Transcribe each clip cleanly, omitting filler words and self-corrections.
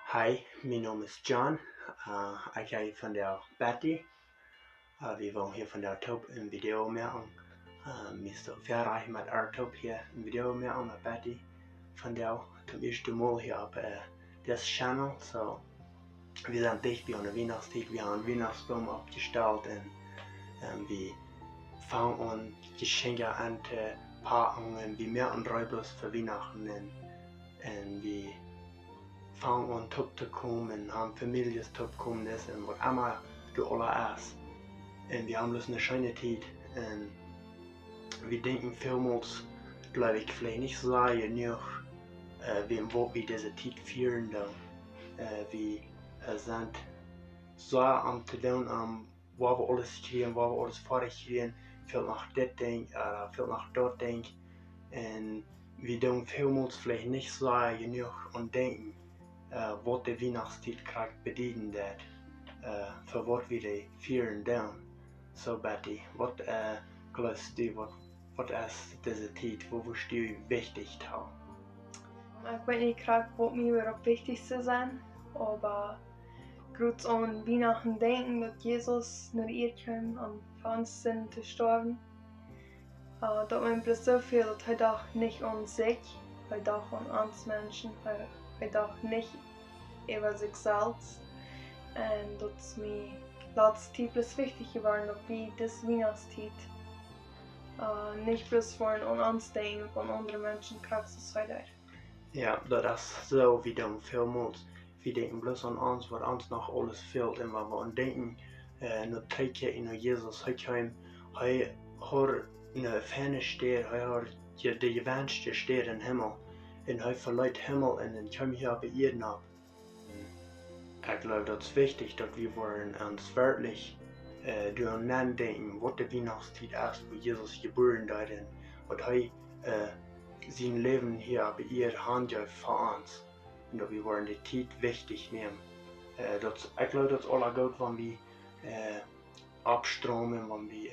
Hi, mijn naam is John. Ik ga van der Betty. We wollen hier von der Top een video maken. Meestal verder met haar Top hier een video maken met Betty. Von der zum ersten Mal hier op this channel. So, wir sind dicht bei der Weihnachtszeit. Wir haben einen Weihnachtsbaum aufgestellt und wir fangen an Geschenke an zu packen und wir merken bloß für Weihnachten und wir fangen an top zu kommen, haben Familien top kommen und was immer du alle ist. Und wir haben bloß eine schöne Zeit und wir denken vielmals, glaube ich, vielleicht nicht so genug, wie wir diese Zeit führen. Wir sind so am zu tun, wo wir alles kriegen, wo wir alles fertig kriegen, viel nach das Ding, viel nach dort Ding. Und wir tun vielmals vielleicht nicht so genug und denken, was die Weihnachtszeit gerade bedeutet, für was wir die feiern dann. So Betty, was glaubst du, was ist diese Zeit, wo wirst du wichtig haben? Ich weiß nicht gerade, was mir am wichtigsten sein, aber gerade an Weihnachten denken, dass Jesus nach ihr kam und für uns sind zu sterben. Dass man bloß so viel, dass er doch nicht an sich, er doch an uns Menschen, er doch nicht über sich selbst. Und dass mir letzte Zeit wichtig geworden, dass wir das Weihnachtszeit nicht bloß wollen an uns denken und an andere Menschen krass zu sein. Ja, das ist so wie dann vielmals. Wir denken bloß an uns, was uns noch alles fehlt. Und wenn wir an denken, nur treiben in Jesus, er hat eine Ferne steht, er hat die gewünschte steht im Himmel. Und er verleiht Himmel und dann kommen wir hier bei Erden ab. Ich glaube, das ist wichtig, dass wir uns wirklich daran denken, was die Weihnachtszeit ist, wo Jesus geboren ist und was sein Leben hier bei ihr handelt für uns. Und dass wir die Zeit wichtig nehmen. Ich glaube, das ist alles gut, wenn wir abstromen, wenn wir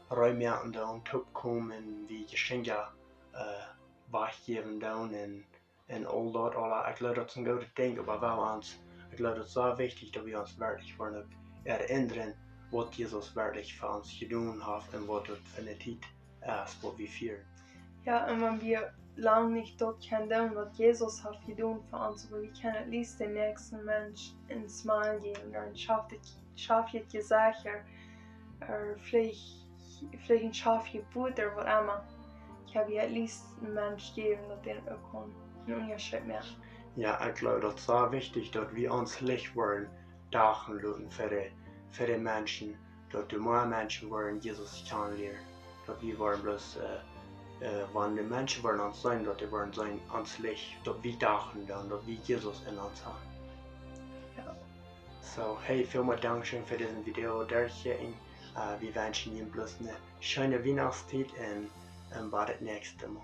Räume da und top kommen, wie Geschenke weggeben da und all das alles. Ich glaube, das ist ein gutes Ding, aber ich glaube, das ist so wichtig, dass wir uns wirklich erinnern, was Jesus wirklich für uns getan hat und was das für eine Zeit ist, was wir feiern. Ja, und wenn wir lange nicht dort kennen, was Jesus hat getan für uns, aber wir können at least den nächsten Mensch ein Smile geben, oder ein schafft gesagt, vielleicht ein Schafgeburt oder was immer. Ich habe at least einen Mensch geben, dass den auch einen Unterschied machen. Ja, ich glaube, das ist so wichtig, dass wir uns Licht wollen, dachen lassen für die Menschen, dass die mehr Menschen wollen Jesus kennenlernen, dass wir wollen bloß wenn die Menschen wollen uns sein, dass die wollen sein ans Licht, dass wir dachen dann, dass wir Jesus in uns haben. Ja. So, hey, vielen Dank schön für diesen Video durchgehen. Wir wünschen Ihnen bloß eine schöne Weihnachtszeit und bis das nächste Mal.